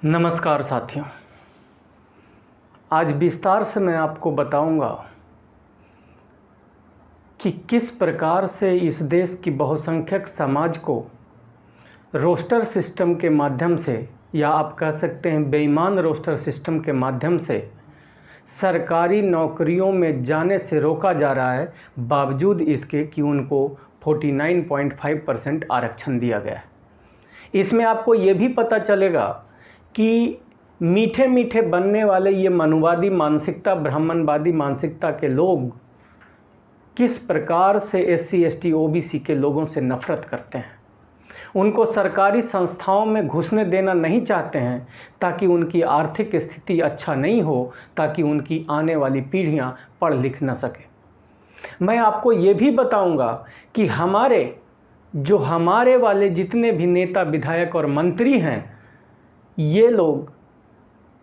नमस्कार साथियों, आज विस्तार से मैं आपको बताऊंगा कि किस प्रकार से इस देश की बहुसंख्यक समाज को रोस्टर सिस्टम के माध्यम से, या आप कह सकते हैं बेईमान रोस्टर सिस्टम के माध्यम से सरकारी नौकरियों में जाने से रोका जा रहा है, बावजूद इसके कि उनको 49.5% आरक्षण दिया गया है। इसमें आपको ये भी पता चलेगा कि मीठे मीठे बनने वाले ये मनुवादी मानसिकता, ब्राह्मणवादी मानसिकता के लोग किस प्रकार से SC ST OBC के लोगों से नफ़रत करते हैं। उनको सरकारी संस्थाओं में घुसने देना नहीं चाहते हैं ताकि उनकी आर्थिक स्थिति अच्छा नहीं हो, ताकि उनकी आने वाली पीढ़ियां पढ़ लिख न सके। मैं आपको ये भी बताऊंगा कि हमारे वाले जितने भी नेता, विधायक और मंत्री हैं, ये लोग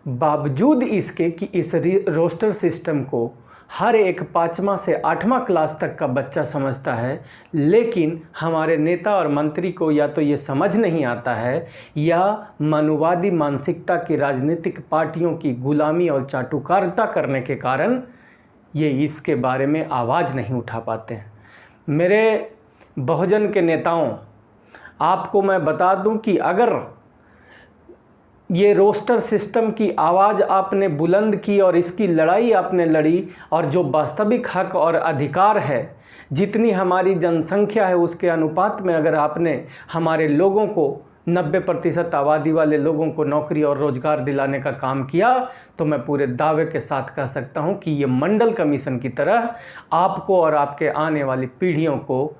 बावजूद इसके कि इस रोस्टर सिस्टम को हर एक 5वां से 8वां क्लास तक का बच्चा समझता है, लेकिन हमारे नेता और मंत्री को या तो ये समझ नहीं आता है, या मनुवादी मानसिकता की राजनीतिक पार्टियों की गुलामी और चाटुकारिता करने के कारण ये इसके बारे में आवाज़ नहीं उठा पाते हैं। मेरे बहुजन के नेताओं, आपको मैं बता दूं कि अगर ये रोस्टर सिस्टम की आवाज़ आपने बुलंद की और इसकी लड़ाई आपने लड़ी, और जो वास्तविक हक और अधिकार है, जितनी हमारी जनसंख्या है उसके अनुपात में अगर आपने हमारे लोगों को 90% आबादी वाले लोगों को नौकरी और रोज़गार दिलाने का काम किया, तो मैं पूरे दावे के साथ कह सकता हूं कि ये मंडल कमीशन की तरह आपको और आपके आने वाली पीढ़ियों को,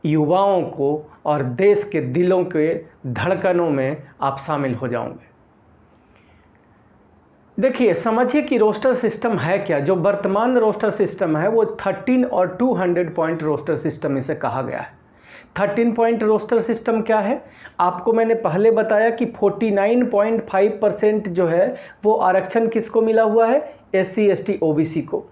युवाओं को और देश के दिलों के धड़कनों में आप शामिल हो जाओगे। देखिए, समझिए कि रोस्टर सिस्टम है क्या। जो वर्तमान रोस्टर सिस्टम है वो 13 और 200 पॉइंट रोस्टर सिस्टम इसे कहा गया है। 13 पॉइंट रोस्टर सिस्टम क्या है, आपको मैंने पहले बताया कि 49.5% जो है वो आरक्षण किसको मिला हुआ है, SC ST OBC को,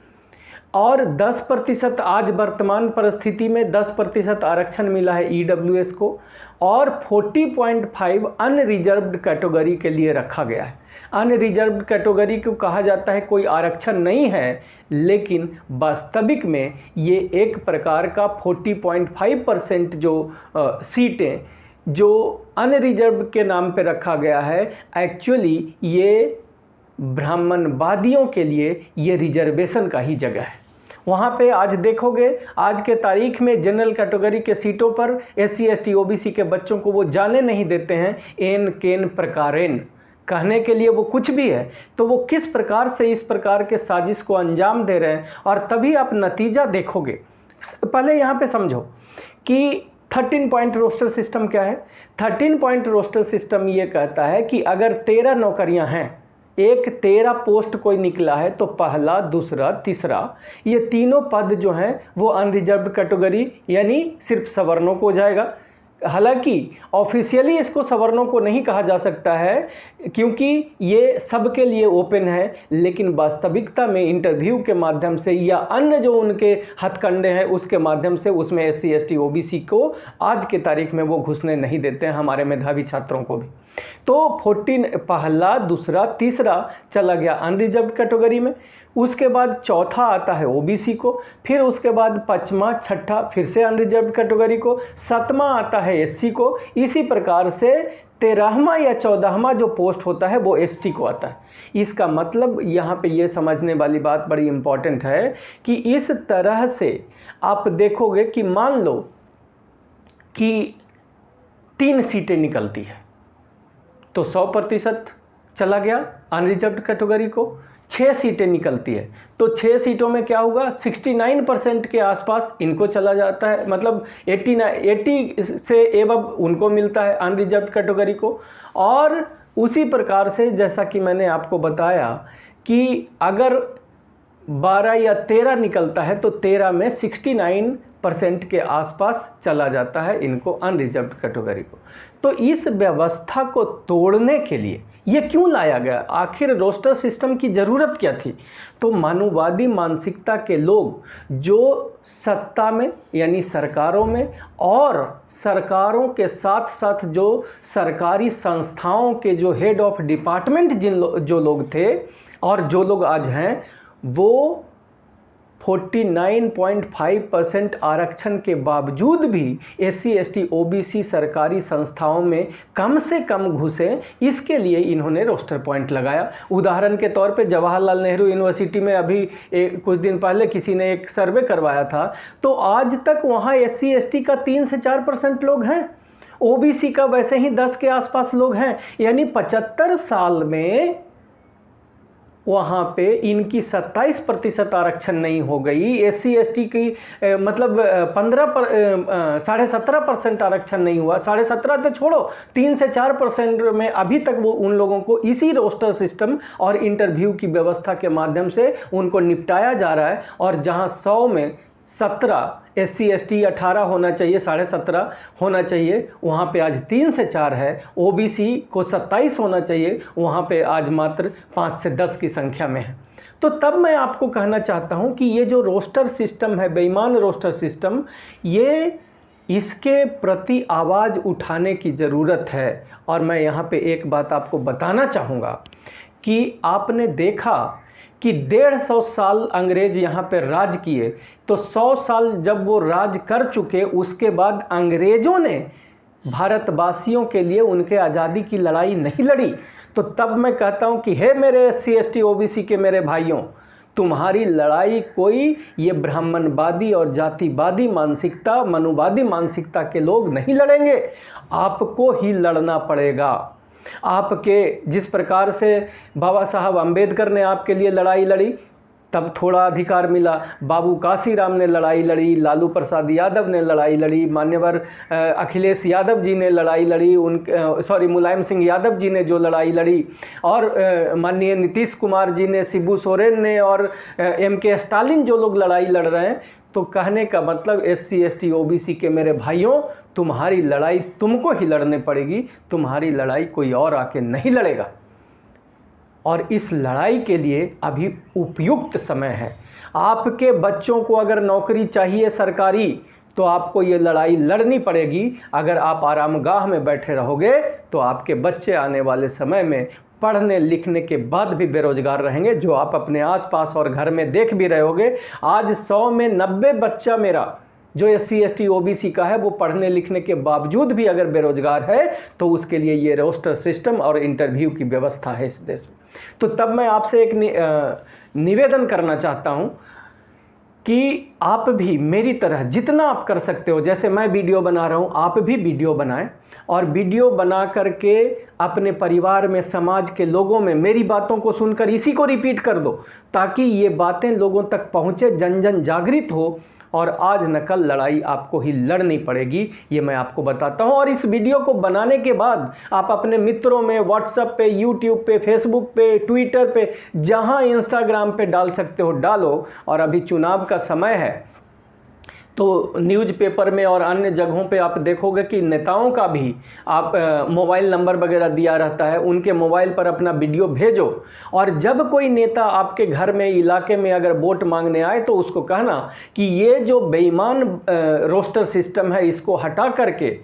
और 10% आज वर्तमान परिस्थिति में 10% आरक्षण मिला है EWS को, और 40.5 अनरिजर्व्ड कैटेगरी के लिए रखा गया है। अनरिजर्व्ड कैटेगरी को कहा जाता है कोई आरक्षण नहीं है, लेकिन वास्तविक में ये एक प्रकार का 40.5% जो सीटें जो अनरिजर्व्ड के नाम पे रखा गया है, एक्चुअली ये ब्राह्मणवादियों के लिए ये रिजर्वेशन का ही जगह है। वहाँ पे आज देखोगे, आज के तारीख में जनरल कैटेगरी के सीटों पर SC ST OBC के बच्चों को वो जाने नहीं देते हैं। एन केन प्रकारेन कहने के लिए वो कुछ भी है, तो वो किस प्रकार से इस प्रकार के साजिश को अंजाम दे रहे हैं, और तभी आप नतीजा देखोगे। पहले यहाँ पे समझो कि 13 पॉइंट रोस्टर सिस्टम क्या है। 13 पॉइंट रोस्टर सिस्टम ये कहता है कि अगर 13 नौकरियां हैं, एक 13 पोस्ट कोई निकला है, तो पहला, दूसरा, तीसरा, ये तीनों पद जो हैं वो अनरिजर्व्ड कैटेगरी यानी सिर्फ सवर्णों को हो जाएगा। हालांकि ऑफिशियली इसको सवर्णों को नहीं कहा जा सकता है क्योंकि ये सबके लिए ओपन है, लेकिन वास्तविकता में इंटरव्यू के माध्यम से या अन्य जो उनके हथकंडे हैं उसके माध्यम से उसमें SC ST OBC को आज के तारीख में वो घुसने नहीं देते हैं, हमारे मेधावी छात्रों को भी। तो 14 पहला, दूसरा, तीसरा चला गया अनरिजर्व्ड कैटेगरी में, उसके बाद चौथा आता है OBC को, फिर उसके बाद 5वां, 6ठा फिर से अनरिजर्व्ड कैटेगरी को, 7वां आता है SC को। इसी प्रकार से 13वां या 14वां जो पोस्ट होता है वो ST को आता है। इसका मतलब यहाँ पे ये समझने वाली बात बड़ी इम्पॉर्टेंट है कि इस तरह से आप देखोगे कि मान लो कि 3 सीटें निकलती है तो 100% चला गया अनरिजर्व्ड कैटेगरी को। 6 सीटें निकलती है तो 6 सीटों में क्या होगा, 69% के आसपास इनको चला जाता है, मतलब 80 से एबव उनको मिलता है अनरिजर्व्ड कैटेगरी को। और उसी प्रकार से जैसा कि मैंने आपको बताया कि अगर 12 या 13 निकलता है तो 13 में 69% के आसपास चला जाता है इनको अनरिजर्व्ड कैटेगरी को। तो इस व्यवस्था को तोड़ने के लिए ये क्यों लाया गया? आखिर रोस्टर सिस्टम की ज़रूरत क्या थी? तो मानववादी मानसिकता के लोग जो सत्ता में यानी सरकारों में और सरकारों के साथ साथ जो सरकारी संस्थाओं के जो हेड ऑफ डिपार्टमेंट जो लोग थे और जो लोग आज हैं, वो 49.5% आरक्षण के बावजूद भी SC ST OBC सरकारी संस्थाओं में कम से कम घुसे, इसके लिए इन्होंने रोस्टर पॉइंट लगाया। उदाहरण के तौर पे जवाहरलाल नेहरू यूनिवर्सिटी में अभी कुछ दिन पहले किसी ने एक सर्वे करवाया था, तो आज तक वहाँ SC ST का 3 से 4% लोग हैं, OBC का वैसे ही 10 के आसपास लोग हैं, यानी 75 साल में वहाँ पे इनकी 27% आरक्षण नहीं हो गई। SC ST की मतलब 17.5% आरक्षण नहीं हुआ। 17.5 तो छोड़ो, 3 से 4% में अभी तक वो उन लोगों को इसी रोस्टर सिस्टम और इंटरव्यू की व्यवस्था के माध्यम से उनको निपटाया जा रहा है। और जहाँ 100 में 17 SC ST 18 होना चाहिए, 17.5 होना चाहिए, वहाँ पे आज 3 से 4 है। OBC को 27 होना चाहिए, वहाँ पे आज मात्र 5 से 10 की संख्या में है। तो तब मैं आपको कहना चाहता हूँ कि ये जो रोस्टर सिस्टम है, बेईमान रोस्टर सिस्टम, ये इसके प्रति आवाज़ उठाने की ज़रूरत है। और मैं यहाँ पे एक बात आपको बताना चाहूँगा कि आपने देखा कि 150 साल अंग्रेज यहाँ पे राज किए, तो 100 साल जब वो राज कर चुके, उसके बाद अंग्रेज़ों ने भारतवासियों के लिए उनके आज़ादी की लड़ाई नहीं लड़ी। तो तब मैं कहता हूँ कि हे मेरे SC ST OBC के मेरे भाइयों, तुम्हारी लड़ाई कोई ये ब्राह्मणवादी और जातिवादी मानसिकता, मनुवादी मानसिकता के लोग नहीं लड़ेंगे, आपको ही लड़ना पड़ेगा। आपके जिस प्रकार से बाबा साहब अंबेडकर ने आपके लिए लड़ाई लड़ी, तब थोड़ा अधिकार मिला। बाबू काशीराम ने लड़ाई लड़ी, लालू प्रसाद यादव ने लड़ाई लड़ी, मान्यवर अखिलेश यादव जी ने लड़ाई लड़ी, मुलायम सिंह यादव जी ने जो लड़ाई लड़ी, और माननीय नीतीश कुमार जी ने, शिबू सोरेन ने और MK स्टालिन जो लोग लड़ाई लड़ रहे हैं। तो कहने का मतलब SC ST OBC के मेरे भाइयों, तुम्हारी लड़ाई तुमको ही लड़ने पड़ेगी, तुम्हारी लड़ाई कोई और आके नहीं लड़ेगा। और इस लड़ाई के लिए अभी उपयुक्त समय है। आपके बच्चों को अगर नौकरी चाहिए सरकारी, तो आपको ये लड़ाई लड़नी पड़ेगी। अगर आप आरामगाह में बैठे रहोगे तो आपके बच्चे आने वाले समय में पढ़ने लिखने के बाद भी बेरोजगार रहेंगे, जो आप अपने आसपास और घर में देख भी रहे होगे। आज 100 में 90 बच्चा मेरा जो SC ST OBC का है, वो पढ़ने लिखने के बावजूद भी अगर बेरोजगार है, तो उसके लिए ये रोस्टर सिस्टम और इंटरव्यू की व्यवस्था है इस देश में। तो तब मैं आपसे एक निवेदन करना चाहता हूँ कि आप भी मेरी तरह जितना आप कर सकते हो, जैसे मैं वीडियो बना रहा हूँ, आप भी वीडियो बनाएं और वीडियो बना करके अपने परिवार में, समाज के लोगों में मेरी बातों को सुनकर इसी को रिपीट कर दो, ताकि ये बातें लोगों तक पहुँचे, जन जन जागृत हो। और आज न कल लड़ाई आपको ही लड़नी पड़ेगी, ये मैं आपको बताता हूँ। और इस वीडियो को बनाने के बाद आप अपने मित्रों में, व्हाट्सएप पे, यूट्यूब पे, फेसबुक पे, ट्विटर पे, जहाँ इंस्टाग्राम पे डाल सकते हो डालो। और अभी चुनाव का समय है, तो न्यूज़पेपर में और अन्य जगहों पे आप देखोगे कि नेताओं का भी आप मोबाइल नंबर वगैरह दिया रहता है, उनके मोबाइल पर अपना वीडियो भेजो। और जब कोई नेता आपके घर में, इलाके में अगर वोट मांगने आए, तो उसको कहना कि ये जो बेईमान रोस्टर सिस्टम है, इसको हटा करके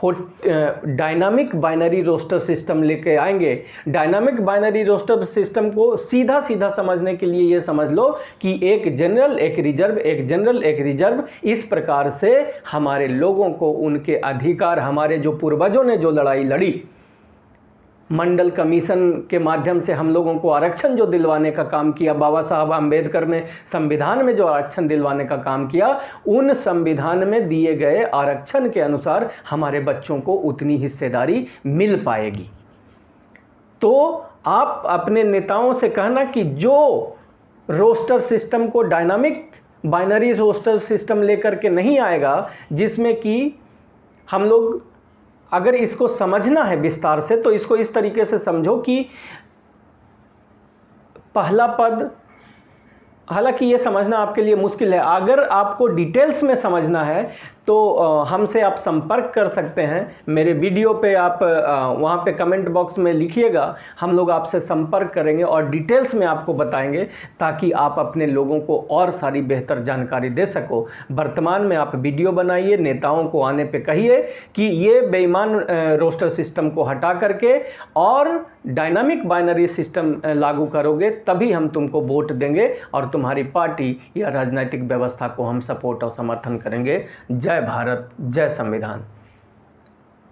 डायनामिक बाइनरी रोस्टर सिस्टम लेके आएंगे। डायनामिक बाइनरी रोस्टर सिस्टम को सीधा सीधा समझने के लिए ये समझ लो कि एक जनरल एक रिजर्व, एक जनरल एक रिजर्व, इस प्रकार से हमारे लोगों को उनके अधिकार, हमारे जो पूर्वजों ने जो लड़ाई लड़ी, मंडल कमीशन के माध्यम से हम लोगों को आरक्षण जो दिलवाने का काम किया, बाबा साहब अम्बेडकर ने संविधान में जो आरक्षण दिलवाने का काम किया, उन संविधान में दिए गए आरक्षण के अनुसार हमारे बच्चों को उतनी हिस्सेदारी मिल पाएगी। तो आप अपने नेताओं से कहना कि जो रोस्टर सिस्टम को, डायनामिक बाइनरी रोस्टर सिस्टम लेकर के नहीं आएगा, जिसमें कि हम लोग, अगर इसको समझना है विस्तार से, तो इसको इस तरीके से समझो कि पहला पद, हालांकि ये समझना आपके लिए मुश्किल है, अगर आपको डिटेल्स में समझना है तो हमसे आप संपर्क कर सकते हैं। मेरे वीडियो पे आप वहाँ पे कमेंट बॉक्स में लिखिएगा, हम लोग आपसे संपर्क करेंगे और डिटेल्स में आपको बताएंगे, ताकि आप अपने लोगों को और सारी बेहतर जानकारी दे सको। वर्तमान में आप वीडियो बनाइए, नेताओं को आने पे कहिए कि ये बेईमान रोस्टर सिस्टम को हटा करके और डायनामिक बाइनरी सिस्टम लागू करोगे, तभी हम तुमको वोट देंगे और तुम्हारी पार्टी या राजनीतिक व्यवस्था को हम सपोर्ट और समर्थन करेंगे। जय भारत, जय संविधान।